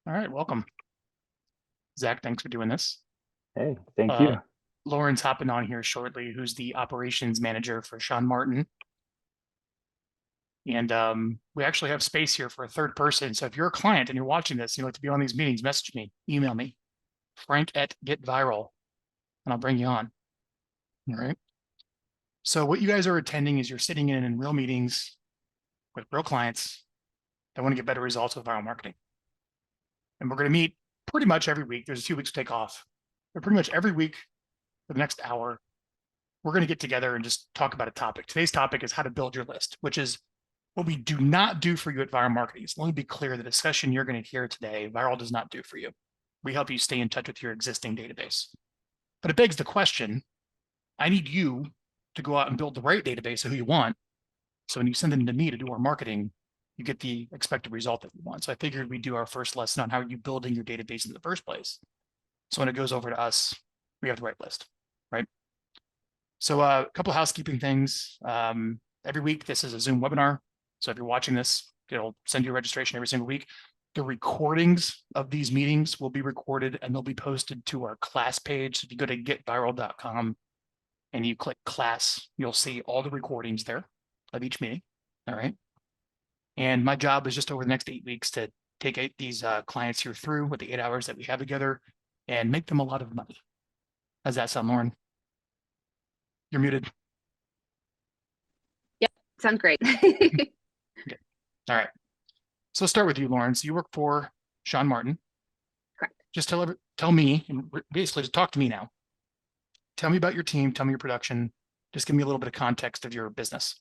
All right, welcome. Zach, thanks for doing this. Hey, thank Uh, you. Lauren's hopping on here shortly, who's the operations manager for Sean Martin. And we actually have space here for a third person. So if you're a client and you're watching this, and you'd like to be on these meetings, message me, email me, frank@getviral, and I'll bring you on. All right. So what you guys are attending is you're sitting in real meetings with real clients that want to get better results with viral marketing. And we're going to meet pretty much every week. There's a few weeks to take off, but pretty much every week for the next hour, we're going to get together and just talk about a topic. Today's topic is how to build your list, which is what we do not do for you at Vyral Marketing. So let me be clear, the discussion you're going to hear today, Vyral does not do for you. We help you stay in touch with your existing database. But it begs the question, I need you to go out and build the right database of who you want. So when you send them to me to do our marketing, you get the expected result that you want. So I figured we'd do our first lesson on how are you building your database in the first place. So when it goes over to us, we have the right list, right? So a couple of housekeeping things. Every week, this is a Zoom webinar. So if you're watching this, it'll send you a registration every single week. The recordings of these meetings will be recorded and they'll be posted to our class page. So if you go to getviral.com and you click class, you'll see all the recordings there of each meeting. All right. And my job is just over the next 8 weeks to take these clients here through with the 8 hours that we have together and make them a lot of money. How's that sound, Lauren? You're muted. Yep, sounds great. Okay. All right. So let's start with you, Lauren. So you work for Sean Martin. Correct. Just tell me, and basically just talk to me now. Tell me about your team. Tell me your production. Just give me a little bit of context of your business.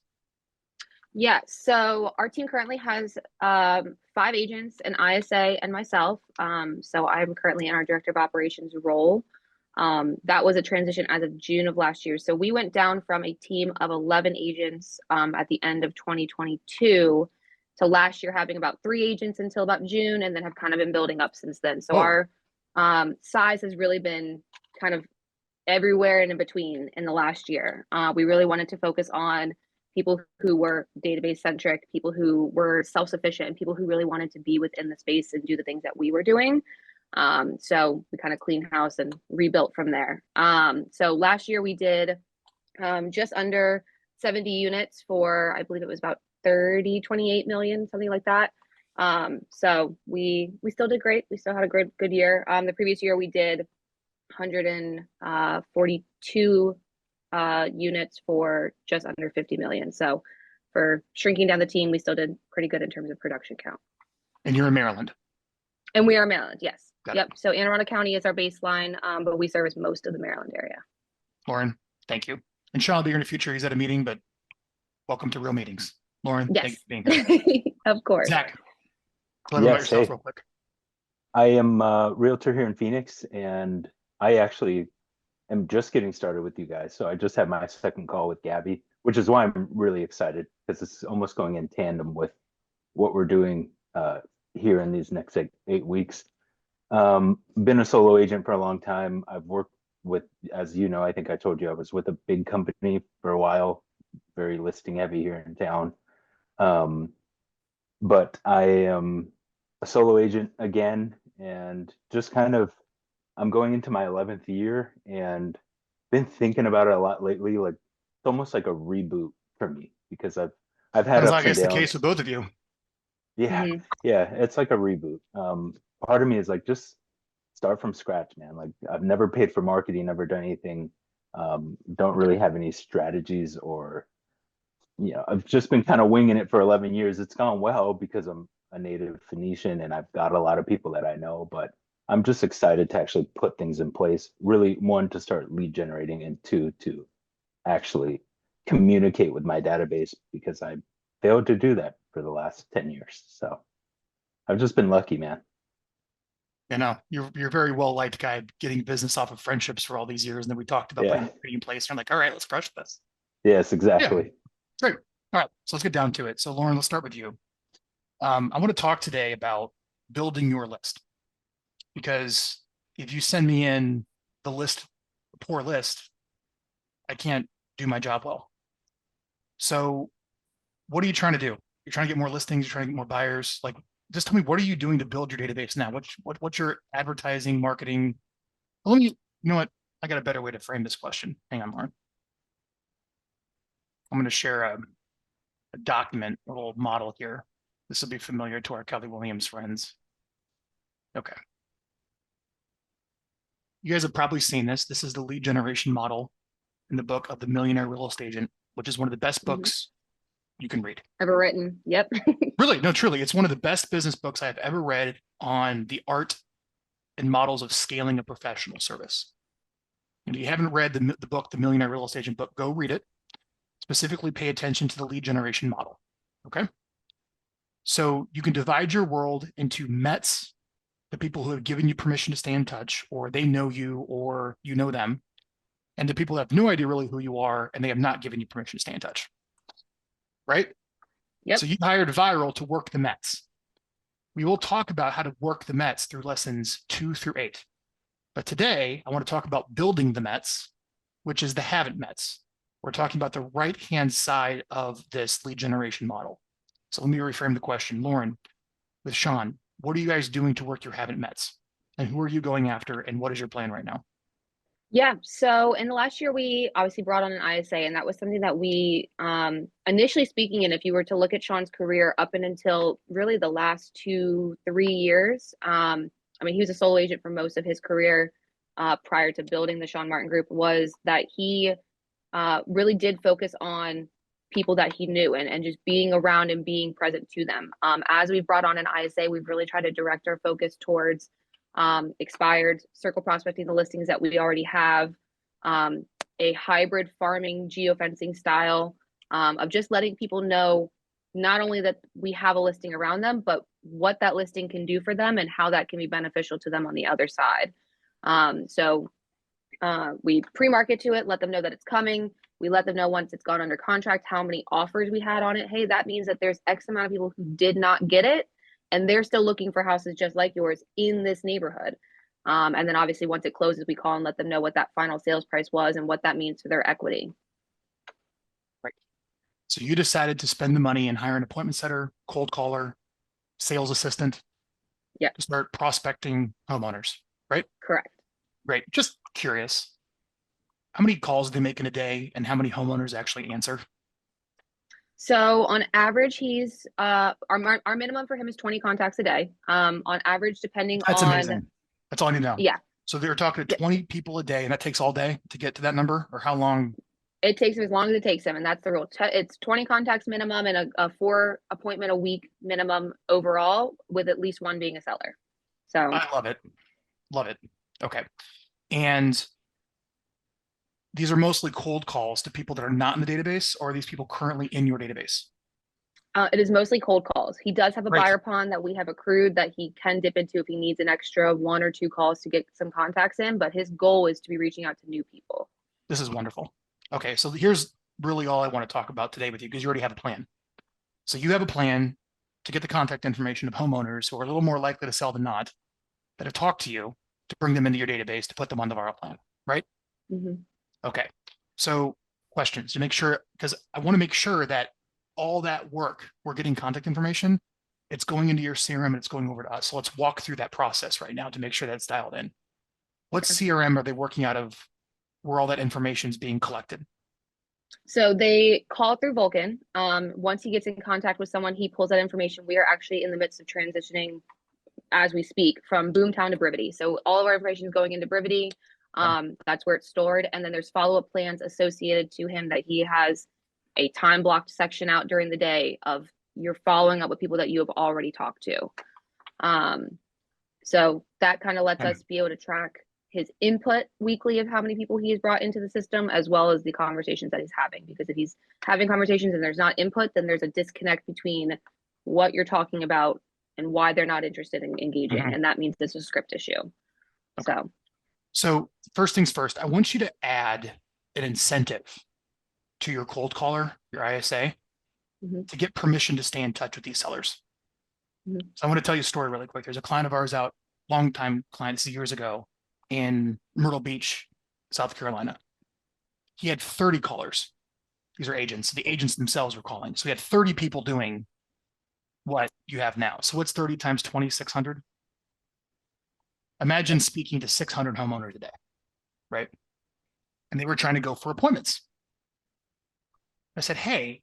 Yeah, so our team currently has 5 agents, an ISA, and myself. So I'm currently in our director of operations role. That was a transition as of June of last year. So we went down from a team of 11 agents at the end of 2022 to last year having about 3 agents until about June, and then have kind of been building up since then. So our size has really been kind of everywhere and in between in the last year. We really wanted to focus on people who were database centric, people who were self-sufficient, and people who really wanted to be within the space and do the things that we were doing. So we kind of cleaned house and rebuilt from there. So last year we did just under 70 units for, I believe it was about 28 million, something like that. So we still did great. We still had a good year. The previous year we did 142 units for just under 50 million. So for shrinking down the team, we still did pretty good in terms of production count. And you're in Maryland. And we are Maryland, yes. Got Yep. it. So Anne Arundel County is our baseline, but we service most of the Maryland area. Lauren, thank you. And Sean will be here in the future. He's at a meeting, but welcome to real meetings. Lauren, Yes. thank you for being here. Of course. Zach, tell me about yourself real quick. I am a realtor here in Phoenix, and I actually am just getting started with you guys. So I just had my second call with Gabby, which is why I'm really excited, because it's almost going in tandem with what we're doing here in these next 8 weeks. Been a solo agent for a long time. I've worked with, as you know, I think I told you I was with a big company for a while, very listing heavy here in town. But I am a solo agent again, and just kind of, I'm going into my 11th year and been thinking about it a lot lately. Like it's almost like a reboot for me, because I've had Sounds ups like and it's the downs. case with both of you. Yeah, yeah, it's like a reboot. Part of me is like, just start from scratch, man. Like I've never paid for marketing, never done anything. Don't really have any strategies, or I've just been kind of winging it for 11 years. It's gone well because I'm a native Phoenician and I've got a lot of people that I know, but I'm just excited to actually put things in place. Really, one, to start lead generating, and two, to actually communicate with my database, because I failed to do that for the last 10 years. So I've just been lucky, man. You know, you're a very well liked guy, getting business off of friendships for all these years. And then we talked about Yeah. putting in place. And I'm like, all right, let's crush this. Yes, exactly. Great. All right. So let's get down to it. So Lauren, let's start with you. I want to talk today about building your list, because if you send me in the list, a poor list, I can't do my job well. So what are you trying to do? You're trying to get more listings, you're trying to get more buyers. Like, just tell me, what are you doing to build your database now? What's your advertising, marketing? Well, you know what? I got a better way to frame this question. Hang on, Lauren. I'm going to share a document, a little model here. This will be familiar to our Kelly Williams friends. Okay. You guys have probably seen this. This is the lead generation model in the book of The Millionaire Real Estate Agent, which is one of the best books you can read. Ever written. Yep. Really, no, truly. It's one of the best business books I've ever read on the art and models of scaling a professional service. And if you haven't read the book, The Millionaire Real Estate Agent book, go read it. Specifically pay attention to the lead generation model, okay? So you can divide your world into METs, the people who have given you permission to stay in touch, or they know you, or you know them, and the people that have no idea really who you are, and they have not given you permission to stay in touch, right? Yep. So you hired Vyral to work the METs. We will talk about how to work the METs through lessons 2 through 8. But today, I want to talk about building the METs, which is the haven't METs. We're talking about the right-hand side of this lead generation model. So let me reframe the question. Lauren, with Sean, what are you guys doing to work your haven't METs? And who are you going after? And what is your plan right now? Yeah. So in the last year, we obviously brought on an ISA, and that was something that we, initially speaking, and if you were to look at Sean's career up and until really the last 2-3 years, I mean, he was a solo agent for most of his career prior to building the Sean Martin Group, was that he really did focus on people that he knew and just being around and being present to them. As we've brought on an ISA, we've really tried to direct our focus towards expired circle prospecting, the listings that we already have, a hybrid farming geofencing style of just letting people know not only that we have a listing around them, but what that listing can do for them and how that can be beneficial to them on the other side. So we pre-market to it, let them know that it's coming. We let them know once it's gone under contract, how many offers we had on it. Hey, that means that there's X amount of people who did not get it, and they're still looking for houses just like yours in this neighborhood. And then obviously once it closes, we call and let them know what that final sales price was and what that means for their equity. Right. So you decided to spend the money and hire an appointment setter, cold caller, sales assistant. Yeah. To start prospecting homeowners, right? Correct. Great. Just curious, how many calls do they make in a day and how many homeowners actually answer? So on average, he's our minimum for him is 20 contacts a day. On average, depending That's on amazing. That's all I need to know. Yeah. So they're talking to 20 people a day, and that takes all day to get to that number, or how long? It takes him as long as it takes him, and that's the rule. It's 20 contacts minimum and a 4 appointment a week minimum overall, with at least one being a seller. So I love it. Love it. Okay. And these are mostly cold calls to people that are not in the database, or are these people currently in your database? it is mostly cold calls. He does have a Great. buyer pond that we have accrued that he can dip into if he needs an extra 1 or 2 calls to get some contacts in, but his goal is to be reaching out to new people. This is wonderful. Okay, so here's really all I want to talk about today with you, because you already have a plan. So you have a plan to get the contact information of homeowners who are a little more likely to sell than not, that have talked to you, to bring them into your database, to put them on the Vyral plan, right? Mm-hmm. Okay, so questions to make sure, because I want to make sure that all that work, we're getting contact information, it's going into your CRM and it's going over to us. So let's walk through that process right now to make sure that's dialed in. What CRM are they working out of where all that information is being collected? So they call through Vulcan. Once he gets in contact with someone, he pulls that information. We are actually in the midst of transitioning as we speak from Boomtown to Brivity. So all of our information is going into Brivity. That's where it's stored. And then there's follow-up plans associated to him that he has a time blocked section out during the day of you're following up with people that you have already talked to. So that kind of lets us be able to track his input weekly of how many people he has brought into the system, as well as the conversations that he's having. Because if he's having conversations and there's not input, then there's a disconnect between what you're talking about and why they're not interested in engaging. Mm-hmm. And that means this is a script issue. Okay. So first things first, I want you to add an incentive to your cold caller, your ISA, to get permission to stay in touch with these sellers. So I want to tell you a story really quick. There's a client of ours out, longtime client, this is years ago, in Myrtle Beach, South Carolina. He had 30 callers. These are agents. The agents themselves were calling. So he had 30 people doing what you have now. So what's 30 times 2,600? Imagine speaking to 600 homeowners a day, right? And they were trying to go for appointments. I said, hey,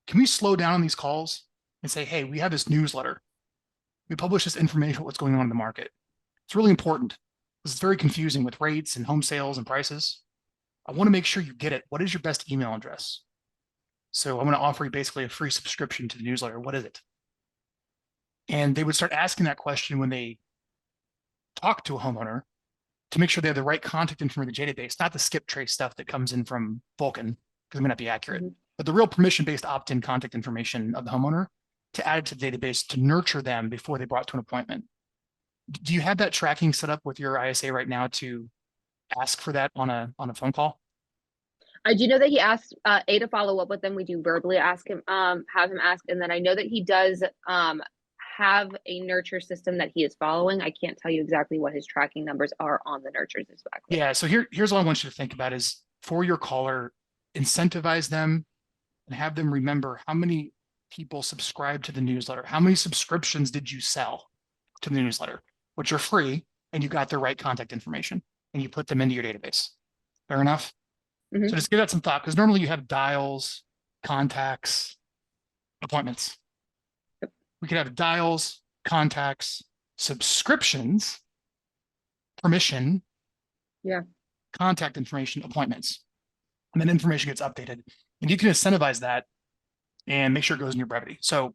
can we slow down on these calls and say, hey, we have this newsletter. We publish this information, what's going on in the market. It's really important. This is very confusing with rates and home sales and prices. I want to make sure you get it. What is your best email address? So I'm going to offer you basically a free subscription to the newsletter. What is it? And they would start asking that question when they talk to a homeowner to make sure they have the right contact information in the database, not the skip trace stuff that comes in from Vulcan, because it may not be accurate, but the real permission-based opt-in contact information of the homeowner to add it to the database to nurture them before they brought to an appointment. Do you have that tracking set up with your ISA right now to ask for that on a phone call? I do know that he asked A to follow up with them. We do verbally ask him, have him ask, and then I know that he does have a nurture system that he is following. I can't tell you exactly what his tracking numbers are on the nurtures exactly. Yeah, so here's what I want you to think about is for your caller, incentivize them and have them remember how many people subscribe to the newsletter. How many subscriptions did you sell to the newsletter, which are free, and you got their right contact information and you put them into your database. Fair enough? So just give that some thought, because normally you have dials, contacts, appointments. We could have dials, contacts, subscriptions, permission, contact information, appointments, and then information gets updated. And you can incentivize that and make sure it goes in your brevity. So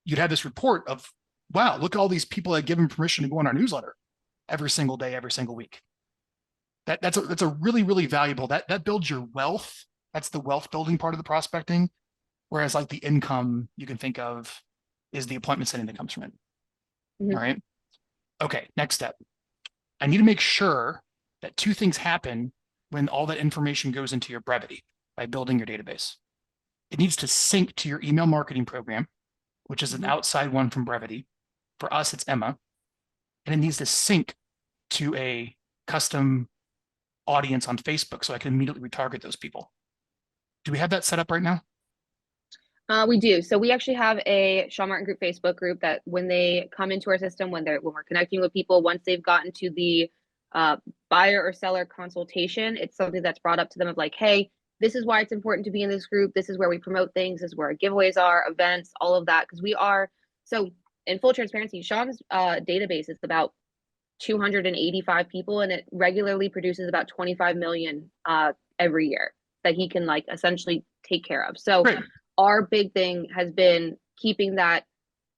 you'd have this report of, wow, look at all these people that give them permission to go on our newsletter every single day, every single week. That's a really, really valuable, that builds your wealth. That's the wealth building part of the prospecting. Whereas like the income you can think of is the appointment setting that comes from it. All right. Okay. Next step. I need to make sure that two things happen when all that information goes into your brevity by building your database. It needs to sync to your email marketing program, which is an outside one from brevity. For us, it's Emma. And it needs to sync to a custom audience on Facebook so I can immediately retarget those people. Do we have that set up right now? We do. So we actually have a Sean Martin Group Facebook group that when they come into our system, when we're connecting with people, once they've gotten to the buyer or seller consultation, it's something that's brought up to them of like, hey, this is why it's important to be in this group. This is where we promote things. This is where our giveaways are, events, all of that. Because we are, so in full transparency, Sean's database is about 285 people, and it regularly produces about 25 million every year that he can like essentially take care of. So our big thing has been keeping that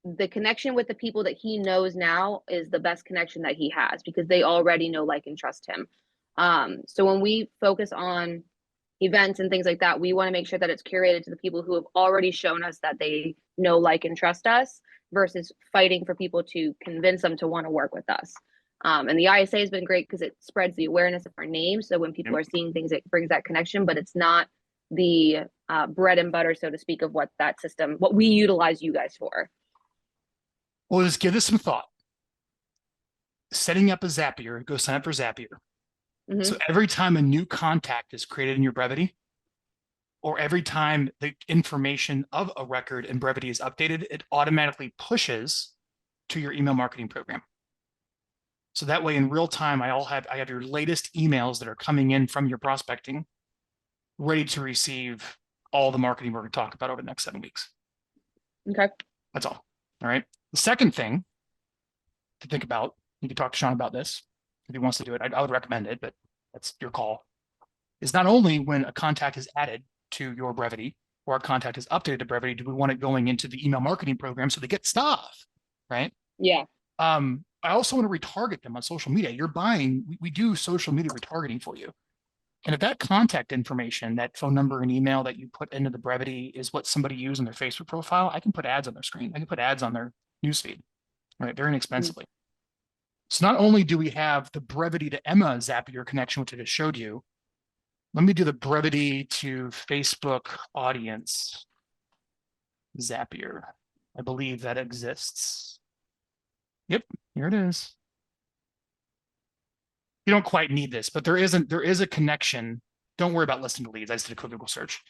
the connection with the people that he knows now is the best connection that he has because they already know, like, and trust him. So when we focus on events and things like that, we want to make sure that it's curated to the people who have already shown us that they know, like, and trust us versus fighting for people to convince them to want to work with us. And the ISA has been great because it spreads the awareness of our name. So when people are seeing things, it brings that connection, but it's not the bread and butter, so to speak, of what that system, what we utilize you guys for. Well, just give this some thought. Setting up a Zapier, go sign up for Zapier. So every time a new contact is created in your brevity, or every time the information of a record in brevity is updated, it automatically pushes to your email marketing program. So that way in real time, I have your latest emails that are coming in from your prospecting ready to receive all the marketing we're going to talk about over the next 7 weeks. Okay. That's all. All right. The second thing to think about, you can talk to Sean about this if he wants to do it. I would recommend it, but that's your call. Is not only when a contact is added to your brevity or a contact is updated to brevity, do we want it going into the email marketing program so they get stuff, right? Yeah. I also want to retarget them on social media. You're buying, we do social media retargeting for you. And if that contact information, that phone number and email that you put into the brevity is what somebody used in their Facebook profile, I can put ads on their screen. I can put ads on their newsfeed, right? Very inexpensively. So not only do we have the brevity to Emma Zapier connection, which I just showed you, let me do the brevity to Facebook audience Zapier. I believe that exists. Yep, here it is. You don't quite need this, but there is a connection. Don't worry about listening to leads. I just did a quick Google search.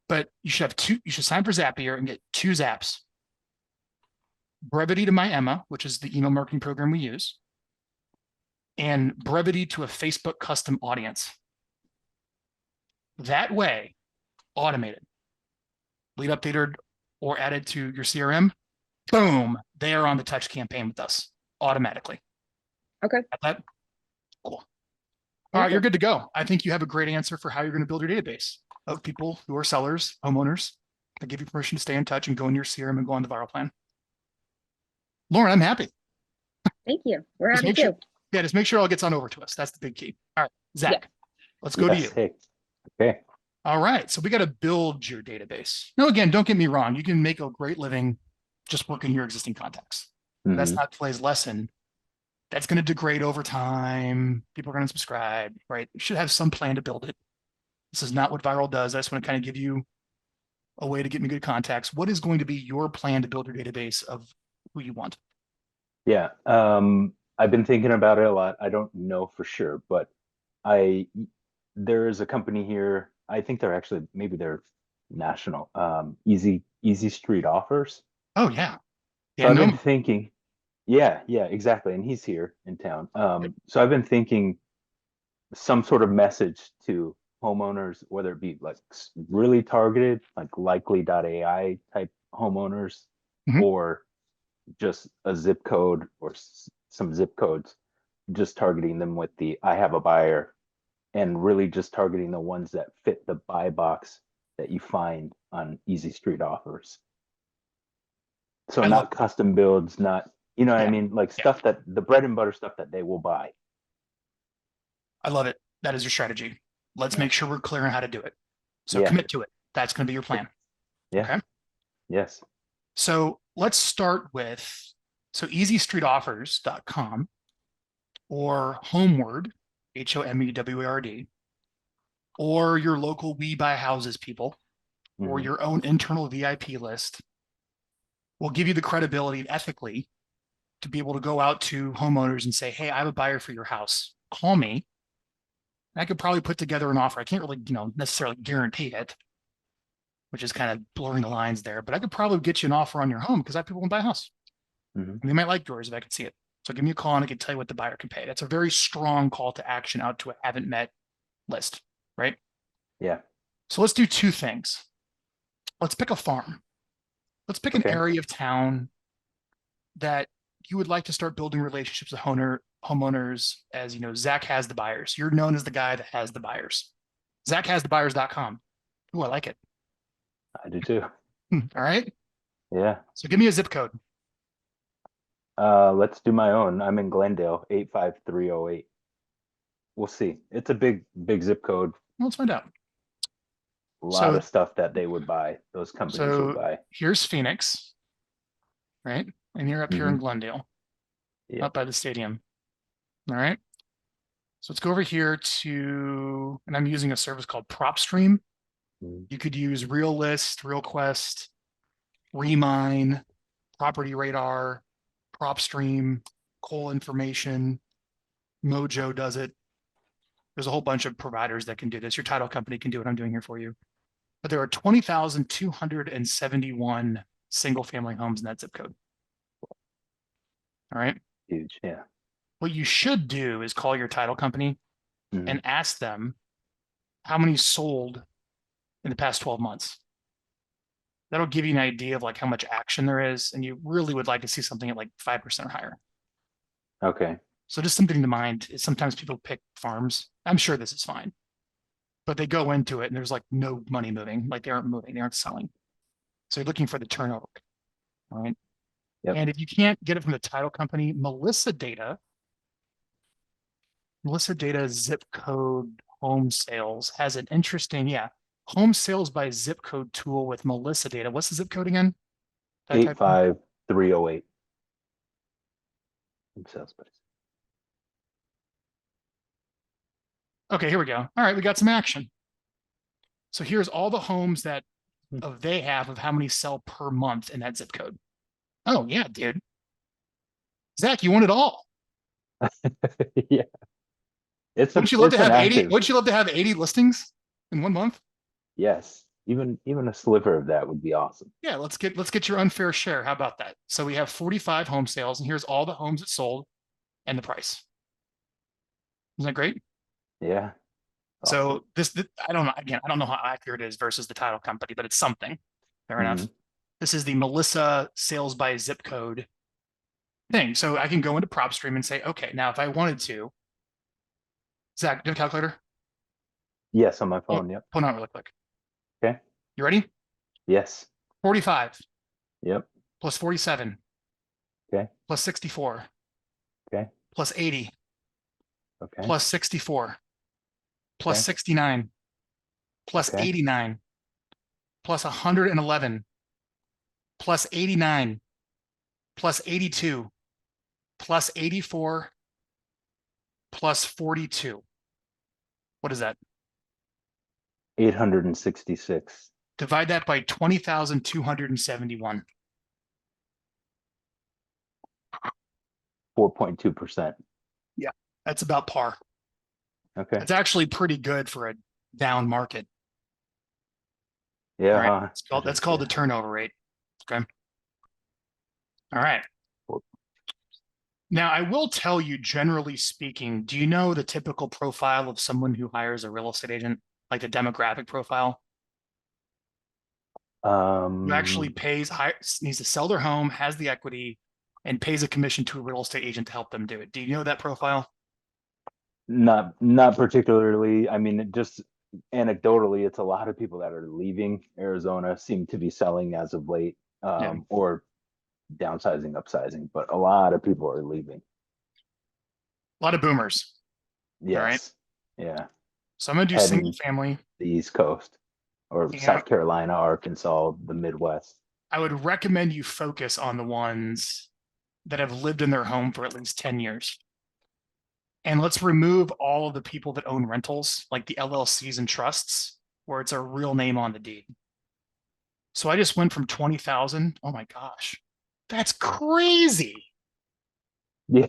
But you should have two, you should sign for Zapier and get 2 zaps. brevity to my Emma, which is the email marketing program we use, and brevity to a Facebook custom audience. That way, automated, lead updated or added to your CRM, boom, they are on the touch campaign with us automatically. Okay. Got that? Cool. All Thank right, you. you're good to go. I think you have a great answer for how you're going to build your database of people who are sellers, homeowners, that give you permission to stay in touch and go in your CRM and go on the Vyral plan. Lauren, I'm happy. Thank you. We're Just happy make too. sure, yeah, just make sure it all gets on over to us. That's the big key. All right, Zach, Yeah. let's go to you. Hey. Okay. All right, so we got to build your database. Now, again, don't get me wrong. You can make a great living just working your existing contacts. That's Mhm. not today's lesson. That's going to degrade over time. People are going to subscribe, right? You should have some plan to build it. This is not what Vyral does. I just want to kind of give you a way to get me good contacts. What is going to be your plan to build your database of who you want? Yeah. I've been thinking about it a lot. I don't know for sure, but there is a company here. I think they're actually, maybe they're national. Easy Street Offers. Oh, yeah. So Yeah, I've been no. thinking, yeah, exactly. And he's here in town. So I've been thinking some sort of message to homeowners, whether it be like really targeted, like likely.ai type homeowners, Mhm. or just a zip code or some zip codes, just targeting them with the I have a buyer, and really just targeting the ones that fit the buy box that you find on Easy Street Offers. So I love not custom builds, not, you know what I Yeah. mean? Like Yeah. stuff that the bread and butter stuff that they will buy. I love it. That is your strategy. Let's Yeah. make sure we're clear on how to do it. So Yeah. commit to it. That's going to be your plan. Yeah. Okay. Yes. So let's start with easystreetoffers.com or Homeward, HOMEWARD, or your local We Buy Houses people, or Mhm. your own internal VIP list will give you the credibility ethically to be able to go out to homeowners and say, hey, I have a buyer for your house. Call me. I could probably put together an offer. I can't really, necessarily guarantee it, which is kind of blurring the lines there, but I could probably get you an offer on your home because I have people who buy a house. Mhm. And they might like yours if I could see it. So give me a call and I can tell you what the buyer can pay. That's a very strong call to action out to a haven't met list, right? Yeah. So let's do two things. Let's pick a farm. Let's pick an Okay. area of town that you would like to start building relationships with homeowners. As you know, Zach has the buyers. You're known as the guy that has the buyers. ZachHasTheBuyers.com. Ooh, I like it. I do too. All right. Yeah. So give me a zip code. Let's do my own. I'm in Glendale, 85308. We'll see. It's a big zip code. Well, let's find out. A lot So, of stuff that they would buy, those companies would so buy. here's Phoenix, right? And you're up here in Mhm. Glendale, Yeah. up by the stadium. All right. So let's go over here to, and I'm using a service called PropStream. Mhm. You could use RealList, RealQuest, Remine, Property Radar, PropStream, Coal Information, Mojo does it. There's a whole bunch of providers that can do this. Your title company can do what I'm doing here for you. But there are 20,271 single family homes in that zip code. All right. Huge. Yeah. What you should do is call your title company Mhm. and ask them how many sold in the past 12 months. That'll give you an idea of like how much action there is. And you really would like to see something at like 5% or higher. Okay. So just something to mind is sometimes people pick farms. I'm sure this is fine, but they go into it and there's like no money moving, like they aren't moving, they aren't selling. So you're looking for the turnover. All right. Yep. And if you can't get it from the title company, Melissa Data zip code home sales has an interesting, home sales by zip code tool with Melissa Data. What's the zip code again? Did I type in? 85308. Sales price. Okay, here we go. All right, we got some action. So here's all the homes that they have of how many sell per month in that zip code. Oh yeah, dude. Zach, you want it all. Yeah. Wouldn't you love to It's an have 80? active. Wouldn't you love to have 80 listings in 1 month? Yes. Even a sliver of that would be awesome. Yeah, let's get your unfair share. How about that? So we have 45 home sales, and here's all the homes that sold and the price. Isn't that great? Yeah. So Awesome. this I don't know. Again, I don't know how accurate it is versus the title company, but it's something. Fair enough. This is the Melissa sales by zip code thing. So I can go into PropStream and say, okay, now if I wanted to, Zach, do you have a calculator? Yes, on my phone. Yep. Pull it out really quick. Okay. You ready? Yes. 45 Yep. plus 47 Okay. plus 64 Okay. plus 80 Okay. plus 64 plus Okay. 69 plus Okay. 89 plus 111 plus 89 plus 82 plus 84 plus 42. What is that? 866. Divide that by 20,271. 4.2%. Yeah, that's about par. Okay. It's actually pretty good for a down market. Yeah. All right. That's called the turnover rate. Okay. All right. Now, I will tell you, generally speaking, do you know the typical profile of someone who hires a real estate agent, like the demographic profile? Who actually needs to sell their home, has the equity, and pays a commission to a real estate agent to help them do it. Do you know that profile? Not particularly. I mean, just anecdotally, it's a lot of people that are leaving Arizona seem to be selling as of late, Yeah. or downsizing, upsizing, but a lot of people are leaving. A lot of boomers. Yes. All right. Yeah. So I'm going to do Heading single family. the East Coast or Yeah. South Carolina, Arkansas, the Midwest. I would recommend you focus on the ones that have lived in their home for at least 10 years. And let's remove all of the people that own rentals, like the LLCs and trusts, where it's a real name on the deed. So I just went from 20,000. Oh my gosh. That's crazy. Yeah.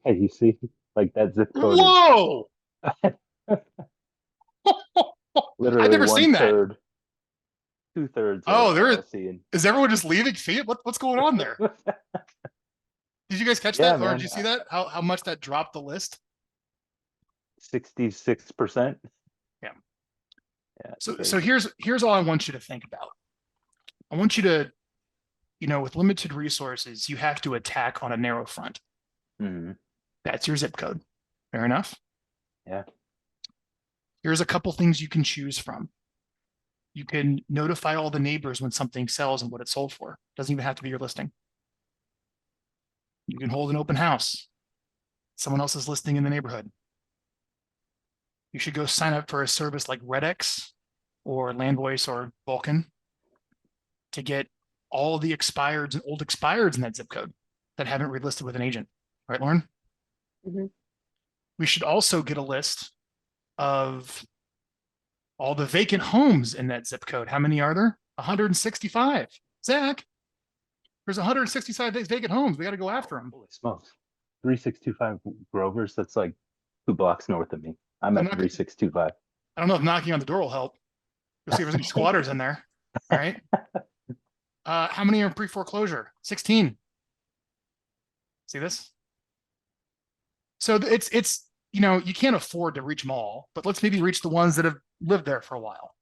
You see, like that zip code Whoa. is literally I've never seen that. 1/3, 2/3 Oh, are there LLC. is everyone just leaving? See it? What's going on there? Did you guys catch Yeah, that? Or man. did you see that? How much that dropped the list? 66%. Yeah. Yeah. So here's all I want you to think about. I want you to, with limited resources, you have to attack on a narrow front. Mhm. That's your zip code. Fair enough? Yeah. Here's a couple things you can choose from. You can notify all the neighbors when something sells and what it sold for. Doesn't even have to be your listing. You can hold an open house. Someone else is listing in the neighborhood. You should go sign up for a service like RedX or Landvoice or Vulcan to get all the expireds and old expireds in that zip code that haven't relisted with an agent. Right, Lauren? Mm-hmm. We should also get a list of all the vacant homes in that zip code. How many are there? 165. Zach, there's 165 vacant homes. We got to go after them. Holy smokes. 3625 Grovers. That's like 2 blocks north of me. I'm at 3625. I don't know if knocking on the door will help. You'll see if there's any squatters in there. All right. How many are in pre-foreclosure? 16. See this? So it's you can't afford to reach them all, but let's maybe reach the ones that have lived there for a while.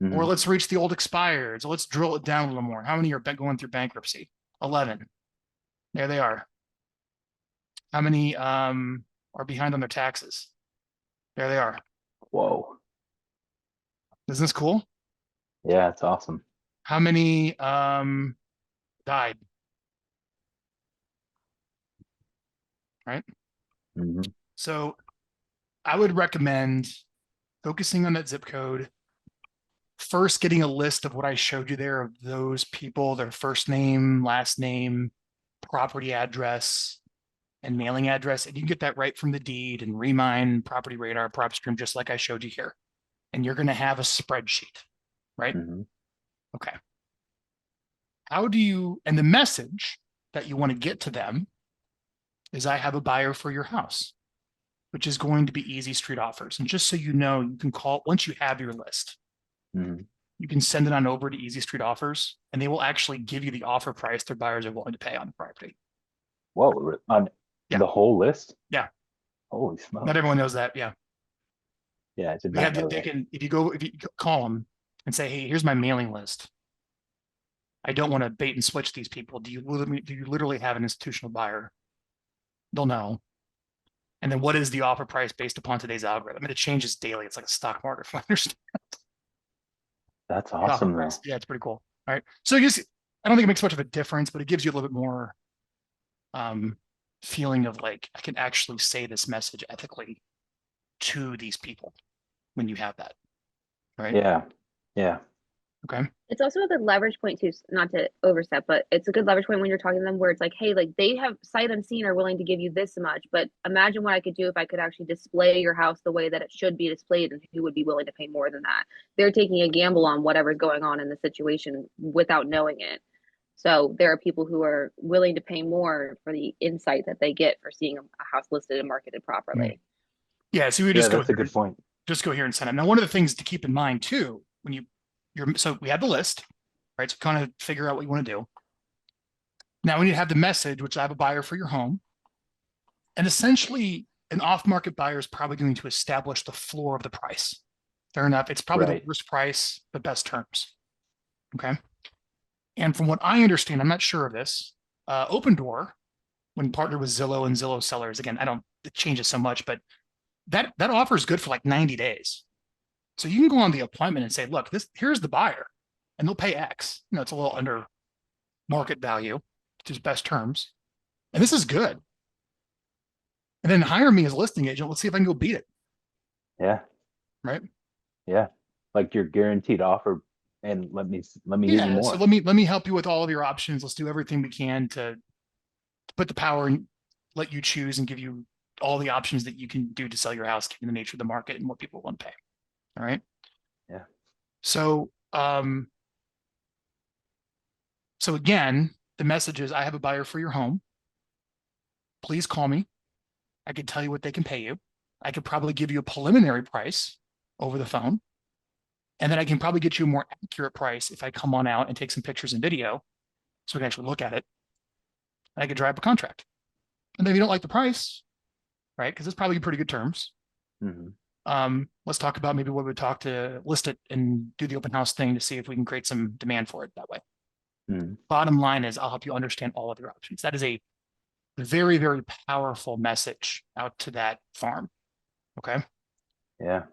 Mhm. Or let's reach the old expireds. So let's drill it down a little more. How many are going through bankruptcy? 11. There they are. How many are behind on their taxes? There they are. Whoa. Isn't this cool? Yeah, it's awesome. How many died? Right? Mhm. So I would recommend focusing on that zip code. First, getting a list of what I showed you there of those people, their first name, last name, property address, and mailing address. And you can get that right from the deed and Remine, Property Radar, PropStream, just like I showed you here. And you're going to have a spreadsheet, right? Mhm. Okay. And the message that you want to get to them is I have a buyer for your house, which is going to be easy street offers. And just so you know, you can call once you have your list. Mhm. you can send it on over to Easy Street Offers, and they will actually give you the offer price their buyers are willing to pay on the property. Whoa, on Yeah. the whole list? Yeah. Holy smokes. Not everyone knows that. Yeah. Yeah, I did They not have know they that. can, if you call them and say, hey, here's my mailing list. I don't want to bait and switch these people. Do you literally have an institutional buyer? They'll know. And then what is the offer price based upon today's algorithm? I mean, it changes daily. It's like a stock market. If I understand That's the offer awesome, though. price. Yeah, it's pretty cool. All right. So I don't think it makes much of a difference, but it gives you a little bit more feeling of like, I can actually say this message ethically to these people when you have that. Right. Yeah. Yeah. Okay. It's also a good leverage point too, not to overstep, but it's a good leverage point when you're talking to them where it's like, hey, like they have sight unseen are willing to give you this much, but imagine what I could do if I could actually display your house the way that it should be displayed, and who would be willing to pay more than that. They're taking a gamble on whatever's going on in the situation without knowing it. So there are people who are willing to pay more for the insight that they get for seeing a house listed and marketed properly. Yeah. So we Yeah, just that's a good point. just go here and send it. Now, one of the things to keep in mind too, when so we have the list, right? So kind of figure out what you want to do. Now we need to have the message, which I have a buyer for your home. And essentially an off-market buyer is probably going to establish the floor of the price. Fair enough. It's probably the worst price, but best terms. Okay. And from what I understand, I'm not sure of this, Open Door, when partnered with Zillow and Zillow sellers, again, it changes so much, but that offer is good for like 90 days. So you can go on the appointment and say, look, here's the buyer, and they'll pay X. It's a little under market value, which is best terms. And this is good. And then hire me as a listing agent. Let's see if I can go beat it. Yeah. Right. Yeah. Like your guaranteed offer, and let me give you more. So let me help you with all of your options. Let's do everything we can to put the power and let you choose and give you all the options that you can do to sell your house, given the nature of the market and what people want to pay. All right. Yeah. So, so again, the message is, I have a buyer for your home. Please call me. I could tell you what they can pay you. I could probably give you a preliminary price over the phone. And then I can probably get you a more accurate price if I come on out and take some pictures and video so we can actually look at it. And I could drive a contract. And then if you don't like the price, right, because it's probably pretty good terms. Let's talk about maybe what we would talk to list it and do the open house thing to see if we can create some demand for it that way. Bottom line is, I'll help you understand all of your options. That is a very, very powerful message out to that farm. Okay. Yeah.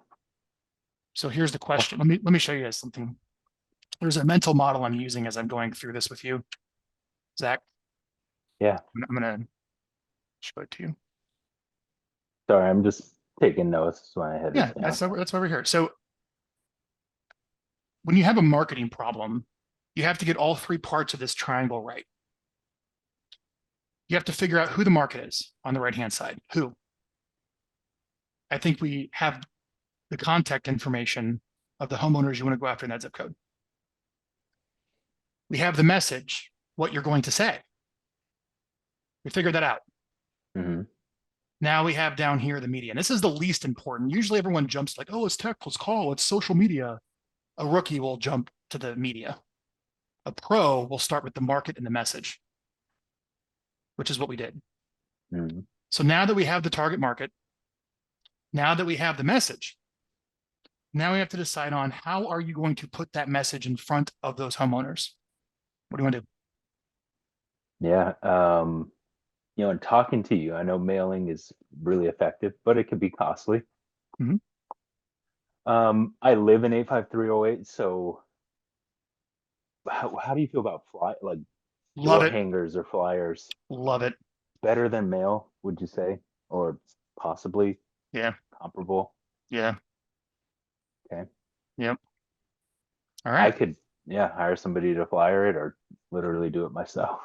So here's the question. Let me show you guys something. There's a mental model I'm using as I'm going through this with you, Zach. Yeah. I'm gonna show it to you. Sorry, I'm just taking notes when I had Yeah, that's why we're here. So when you have a marketing problem, you have to get all three parts of this triangle right. You have to figure out who the market is on the right-hand side. Who? I think we have the contact information of the homeowners you want to go after in that zip code. We have the message, what you're going to say. We figured that out. Now we have down here the media. And this is the least important. Usually everyone jumps like, oh, it's text, it's call, it's social media. A rookie will jump to the media. A pro will start with the market and the message, which is what we did. So now that we have the target market, now that we have the message, now we have to decide on how are you going to put that message in front of those homeowners? What do you want to do? Yeah. In talking to you, I know mailing is really effective, but it can be costly. I live in 85308, so how do you feel about Love door it. hangers or flyers? Love it. Better than mail, would you say? Or possibly comparable? Yeah. Okay. Yep. All right. I could hire somebody to flyer it or literally do it myself.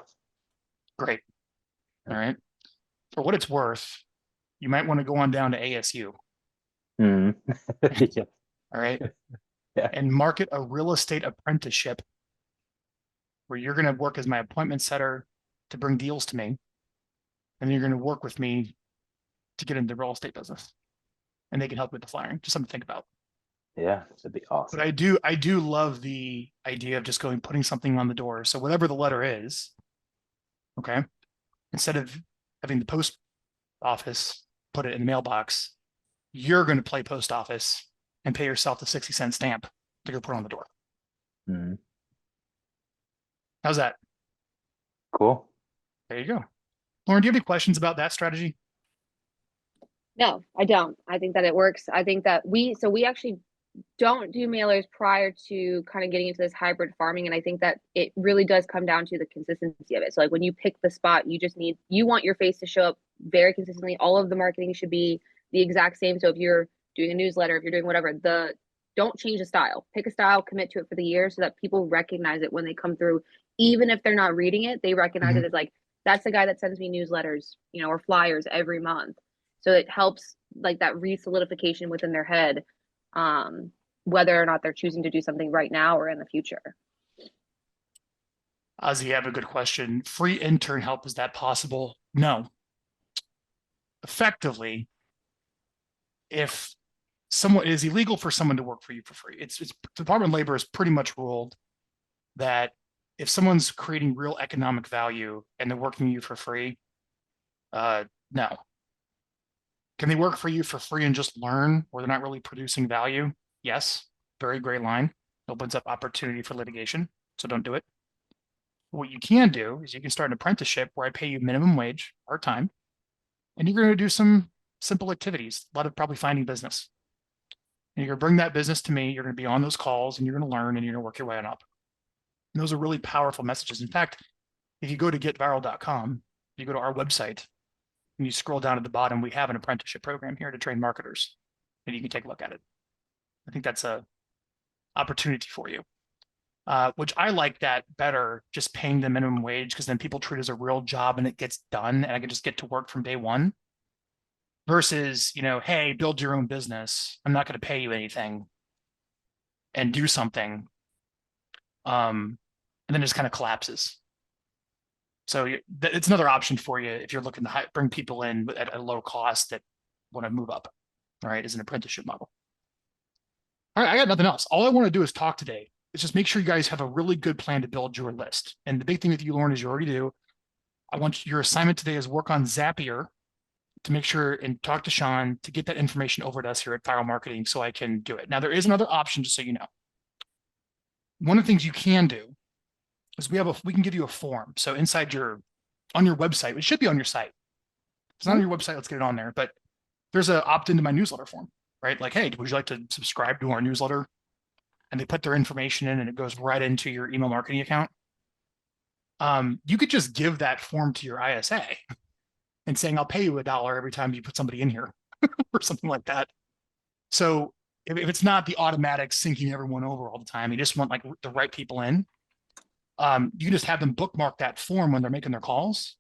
Great. All right. For what it's worth, you might want to go on down to ASU. Yeah. All right. Yeah. And market a real estate apprenticeship where you're going to work as my appointment setter to bring deals to me. And you're going to work with me to get into the real estate business. And they can help with the flyering. Just something to think about. Yeah, that'd be awesome. But I do love the idea of just putting something on the door. So whatever the letter is, okay, instead of having the post office put it in the mailbox, you're going to play post office and pay yourself the 60-cent stamp to go put on the door. Mhm. How's that? Cool. There you go. Lauren, do you have any questions about that strategy? No, I don't. I think that it works. I think that we actually don't do mailers prior to kind of getting into this hybrid farming. And I think that it really does come down to the consistency of it. So like when you pick the spot, you want your face to show up very consistently. All of the marketing should be the exact same. So if you're doing a newsletter, if you're doing whatever, don't change the style. Pick a style, commit to it for the year so that people recognize it when they come through. Even if they're not reading it, they recognize it as like, that's the guy that sends me newsletters, or flyers every month. So it helps like that re-solidification within their head, whether or not they're choosing to do something right now or in the future. Ozzy, you have a good question. Free intern help, is that possible? No. Effectively, if someone, it is illegal for someone to work for you for free. It's Department of Labor has pretty much ruled that if someone's creating real economic value and they're working you for free, no. Can they work for you for free and just learn where they're not really producing value? Yes. Very great line. Opens up opportunity for litigation. So don't do it. What you can do is you can start an apprenticeship where I pay you minimum wage part-time, and you're going to do some simple activities, a lot of probably finding business. And you're going to bring that business to me. You're going to be on those calls and you're going to learn and you're going to work your way on up. And those are really powerful messages. In fact, if you go to getvyral.com, you go to our website and you scroll down at the bottom, we have an apprenticeship program here to train marketers, and you can take a look at it. I think that's a opportunity for you. Which I like that better, just paying the minimum wage, because then people treat it as a real job and it gets done and I can just get to work from day one versus, hey, build your own business. I'm not going to pay you anything and do something. And then it just kind of collapses. So it's another option for you if you're looking to bring people in at a low cost that want to move up, right? As an apprenticeship model. All right, I got nothing else. All I want to do is talk today. Is just make sure you guys have a really good plan to build your list. And the big thing with you, Lauren, is you already do. I want your assignment today is work on Zapier to make sure and talk to Sean to get that information over to us here at Vyral Marketing so I can do it. Now, there is another option, just so you know. One of the things you can do is we can give you a form. So on your website, it should be on your site. If it's not on your website, let's get it on there. But there's a opt into my newsletter form, right? Like, hey, would you like to subscribe to our newsletter? And they put their information in and it goes right into your email marketing account. You could just give that form to your ISA and saying, I'll pay you $1 every time you put somebody in here or something like that. So if it's not the automatic syncing everyone over all the time, you just want like the right people in, you can just have them bookmark that form when they're making their calls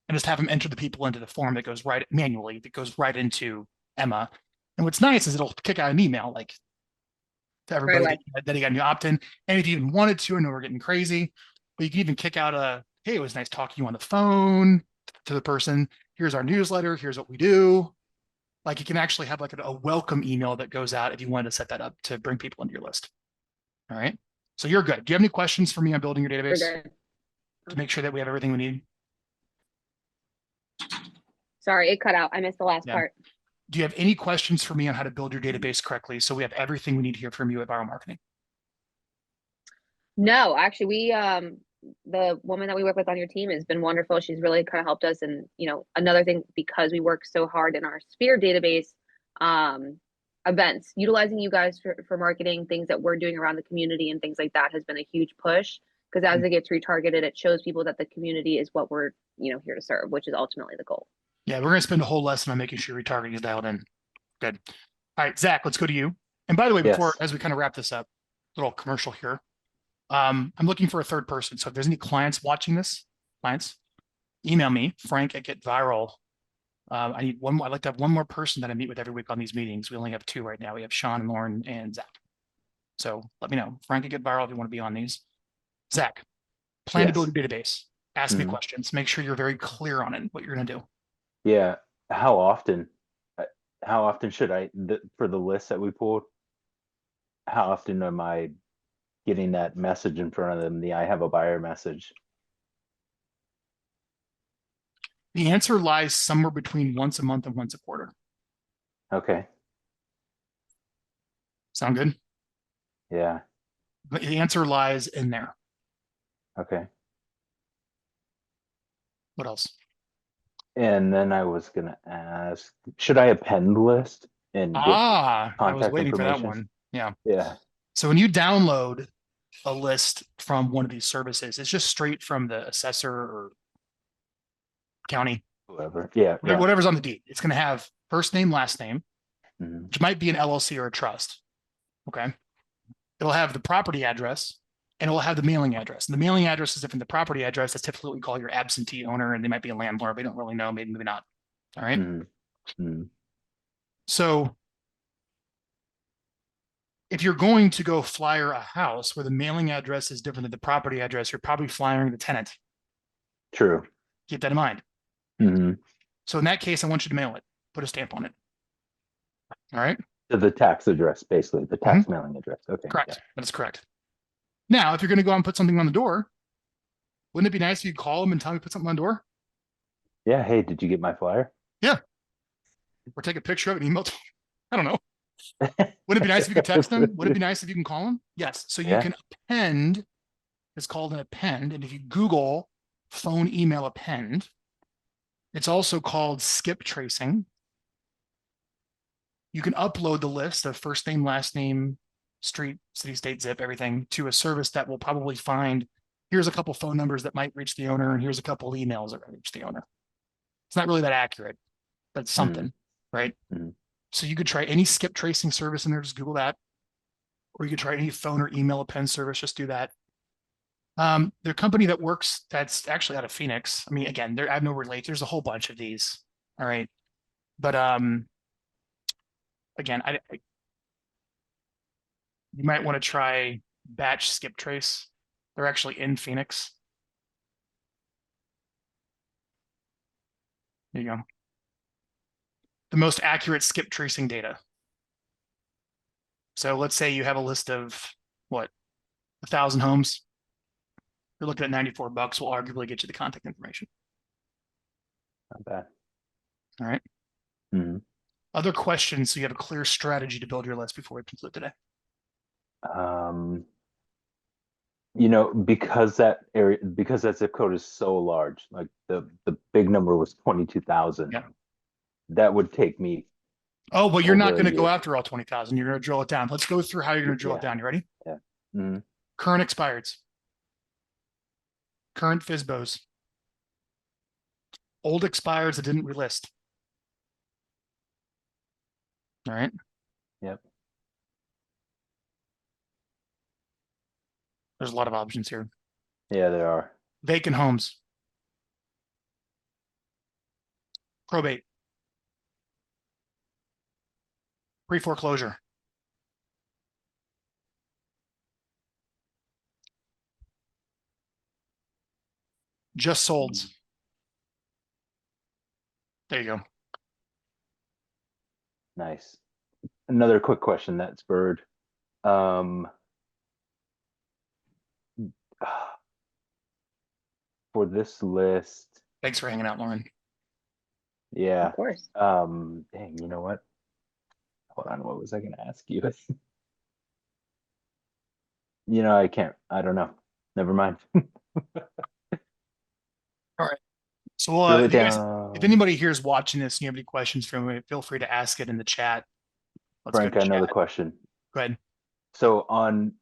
and just have them enter the people into the form that goes right manually, that goes right into Emma. And what's nice is it'll kick out an email like to everybody that he got a new opt-in. And if you even wanted to, I know we're getting crazy, but you can even kick out hey, it was nice talking to you on the phone to the person. Here's our newsletter. Here's what we do. Like you can actually have like a welcome email that goes out if you wanted to set that up to bring people into your list. All right. So you're good. Do you have any questions for me on building your database to make sure that we have everything we need? Sorry, it cut out. I missed the last part. Do you have any questions for me on how to build your database correctly so we have everything we need here from you at Vyral Marketing? No, actually, the woman that we work with on your team has been wonderful. She's really kind of helped us. And, another thing, because we work so hard in our Sphere database, events, utilizing you guys for marketing, things that we're doing around the community and things like that has been a huge push. Because as it gets retargeted, it shows people that the community is what we're, here to serve, which is ultimately the goal. Yeah, we're going to spend a whole lesson on making sure retargeting is dialed in. Good. All right, Zach, let's go to you. And by the way, as we kind of wrap this up, little commercial here. I'm looking for a third person. So if there's any clients watching this, email me, Frank@GetVyral. I'd like to have one more person that I meet with every week on these meetings. We only have 2 right now. We have Sean and Lauren and Zach. So let me know, Frank@GetVyral, if you want to be on these. Zach, plan to build your database. Ask me questions. Make sure you're very clear on it, what you're going to do. Yeah. How often should I, for the list that we pulled? how often am I getting that message in front of them, the I have a buyer message? The answer lies somewhere between once a month and once a quarter. Okay. Sound good? Yeah. But the answer lies in there. Okay. What else? And then I was gonna ask, should I append list and get I was contact waiting for that information? one. Yeah. Yeah. So when you download a list from one of these services, it's just straight from the assessor or county, Whoever. Yeah. Yeah. whatever's on the deed. It's going to have first name, last name, Mhm. which might be an LLC or a trust. Okay. It'll have the property address and it will have the mailing address. And the mailing address is different. The property address is typically what we call your absentee owner, and they might be a landlord. We don't really know. Maybe not. All right. Mhm. Mhm. So if you're going to go flyer a house where the mailing address is different than the property address, you're probably flyering the tenant. True. Keep that in mind. Mhm. So in that case, I want you to mail it, put a stamp on it. All right. To the tax address, basically the tax mailing address. Okay. Correct. Yeah. That is correct. Now, if you're going to go out and put something on the door, wouldn't it be nice if you call them and tell them to put something on the door? Yeah. Hey, did you get my flyer? Yeah. Or take a picture of it and email. I don't know. Wouldn't it be nice if you could text them? Would it be nice if you can call them? Yes. So you Yeah. can append. It's called an append. And if you Google phone email append, it's also called skip tracing. You can upload the list of first name, last name, street, city, state, zip, everything to a service that will probably find, here's a couple phone numbers that might reach the owner, and here's a couple emails that reach the owner. It's not really that accurate, but it's something, right? Mhm. So you could try any skip tracing service in there, just Google that. Or you could try any phone or email append service, just do that. The company that works, that's actually out of Phoenix. I mean, again, I have no relate. There's a whole bunch of these. All right. But again, you might want to try batch skip trace. They're actually in Phoenix. There you go. The most accurate skip tracing data. So let's say you have a list of what, 1,000 homes. You're looking at $94. Will arguably get you the contact information. Not bad. All right. Mhm. Other questions so you have a clear strategy to build your list before we conclude today. Because that zip code is so large, like the big number was 22,000. Yeah. That would take me. Oh, well, you're not over a going to go year. after all 20,000. You're going to drill it down. Let's go through how you're going to drill it Yeah. down. You ready? Yeah. Mhm. Current expireds. Current FSBOs. Old expires that didn't relist. All right. Yep. There's a lot of options here. Yeah, there are. Vacant homes. Probate. Pre-foreclosure. Just solds. There you go. Nice. Another quick question that spurred. For this list, Thanks for hanging out, Lauren. yeah. Of course. Dang, you know what? Hold on, what was I gonna ask you? I don't know. Never mind. So Drill it if you guys, down. if anybody here is watching this and you have any questions for me, feel free to ask it in the chat. Let's Frank, go to another chat. question. Go ahead. So on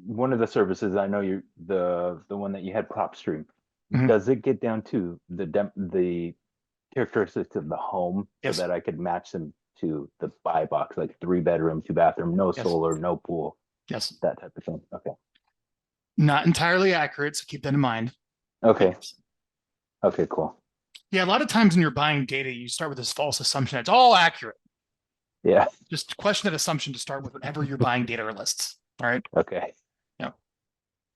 one of the services, I know you're the one that you had PropStream. Mhm. Does it get down to the characteristics of the home Yes. so that I could match them to the buy box, like 3-bedroom, 2-bathroom, no Yes. solar, no pool, Yes. that type of thing? Okay. Not entirely accurate, so keep that in mind. Okay. Okay, cool. Yeah, a lot of times when you're buying data, you start with this false assumption. It's all accurate. Yeah. Just question that assumption to start with whenever you're buying data or lists. All right. Okay. Yeah.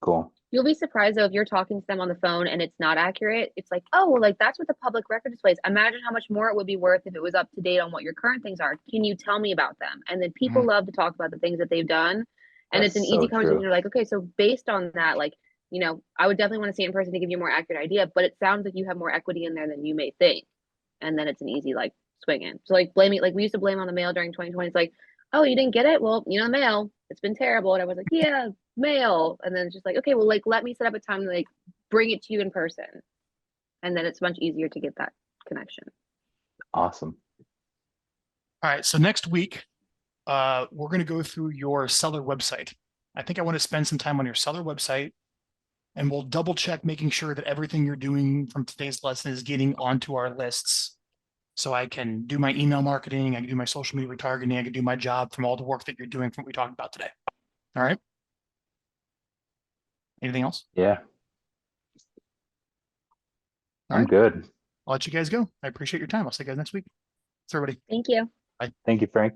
Cool. You'll be surprised though if you're talking to them on the phone and it's not accurate. It's like, oh, well, like that's what the public record displays. Imagine how much more it would be worth if it was up to date on what your current things are. Can you tell me about them? And then people love to talk about the things that they've done. And it's That's an easy so conversation. true. You're like, okay, so based on that, like, you know, I would definitely want to see it in person to give you a more accurate idea, but it sounds like you have more equity in there than you may think. And then it's an easy like swing in. So like blaming, like we used to blame on the mail during 2020. It's like, oh, you didn't get it? Well, you know, the mail, it's been terrible. And I was like, yeah, mail. And then it's just like, okay, well, like let me set up a time to like bring it to you in person. And then it's much easier to get that connection. Awesome. All right. So next week, we're going to go through your seller website. I think I want to spend some time on your seller website, and we'll double check making sure that everything you're doing from today's lesson is getting onto our lists. So I can do my email marketing, I can do my social media retargeting, I can do my job from all the work that you're doing from what we talked about today. All right. Anything else? Yeah, All I'm right. good. I'll let you guys go. I appreciate your time. I'll see you guys next week. Thanks, everybody. Thank you. Thank you, Frank.